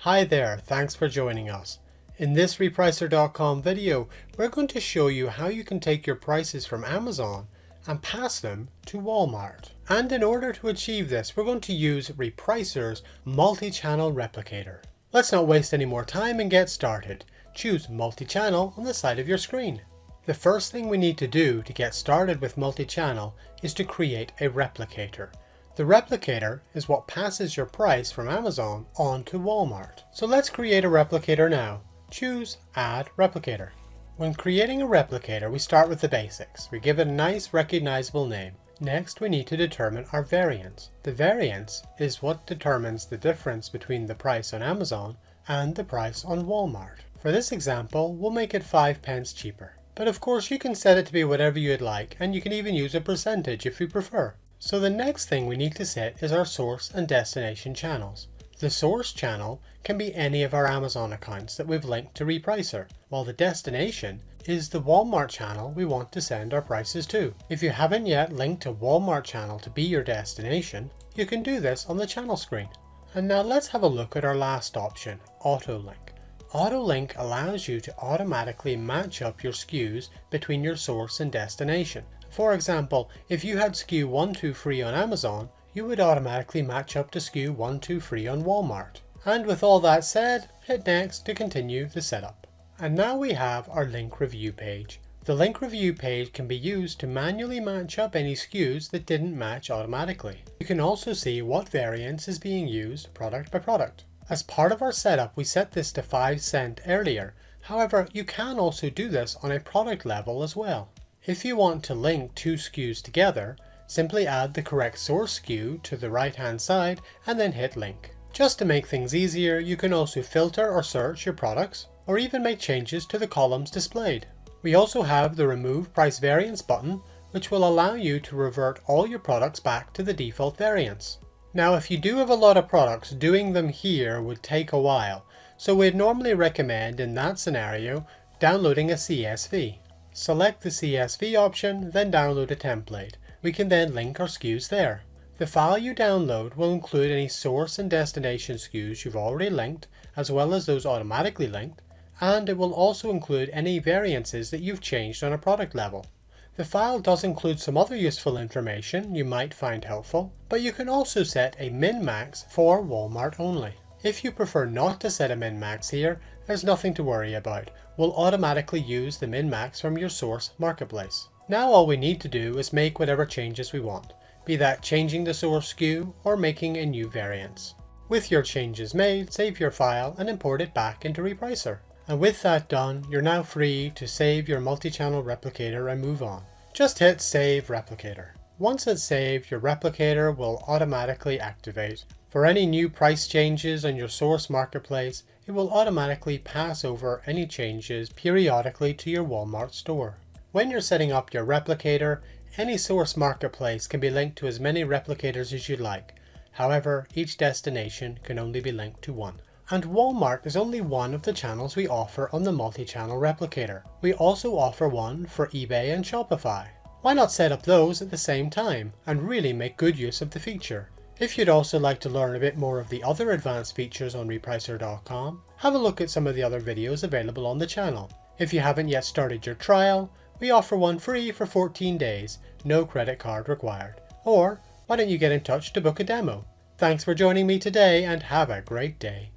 Hi there, thanks for joining us. In this Repricer.com video, we're going to show you how you can take your prices from Amazon and pass them to Walmart. And in order to achieve this, we're going to use Repricer's multi-channel replicator. Let's not waste any more time and get started. Choose multi-channel on the side of your screen. The first thing we need to do to get started with multi-channel is to create a replicator. The replicator is what passes your price from Amazon on to Walmart. So let's create a replicator now. Choose Add Replicator. When creating a replicator, we start with the basics. We give it a nice recognizable name. Next, we need to determine our variance. The variance is what determines the difference between the price on Amazon and the price on Walmart. For this example, we'll make it 5 pence cheaper. But of course, you can set it to be whatever you'd like, and you can even use a percentage if you prefer. So the next thing we need to set is our source and destination channels. The source channel can be any of our Amazon accounts that we've linked to Repricer, while the destination is the Walmart channel we want to send our prices to. If you haven't yet linked a Walmart channel to be your destination, you can do this on the channel screen. And now let's have a look at our last option, Auto Link. Auto Link allows you to automatically match up your SKUs between your source and destination. For example, if you had SKU 123 on Amazon, you would automatically match up to SKU 123 on Walmart. And with all that said, hit next to continue the setup. And now we have our link review page. The link review page can be used to manually match up any SKUs that didn't match automatically. You can also see what variance is being used product by product. As part of our setup, we set this to 5 cents earlier. However, you can also do this on a product level as well. If you want to link two SKUs together, simply add the correct source SKU to the right hand side and then hit link. Just to make things easier, you can also filter or search your products, or even make changes to the columns displayed. We also have the remove price variance button, which will allow you to revert all your products back to the default variance. Now if you do have a lot of products, doing them here would take a while, so we'd normally recommend in that scenario downloading a CSV. Select the CSV option, then download a template. We can then link our SKUs there. The file you download will include any source and destination SKUs you've already linked, as well as those automatically linked, and it will also include any variances that you've changed on a product level. The file does include some other useful information you might find helpful, but you can also set a min-max for Walmart only. If you prefer not to set a min-max here, there's nothing to worry about. We'll automatically use the min-max from your source marketplace. Now all we need to do is make whatever changes we want, be that changing the source SKU or making a new variance. With your changes made, save your file and import it back into Repricer. And with that done, you're now free to save your multi-channel replicator and move on. Just hit Save Replicator. Once it's saved, your replicator will automatically activate. For any new price changes on your source marketplace, it will automatically pass over any changes periodically to your Walmart store. When you're setting up your replicator, any source marketplace can be linked to as many replicators as you'd like. However, each destination can only be linked to one. And Walmart is only one of the channels we offer on the multi-channel replicator. We also offer one for eBay and Shopify. Why not set up those at the same time and really make good use of the feature? If you'd also like to learn a bit more of the other advanced features on Repricer.com, have a look at some of the other videos available on the channel. If you haven't yet started your trial, we offer one free for 14 days, no credit card required. Or why don't you get in touch to book a demo? Thanks for joining me today and have a great day.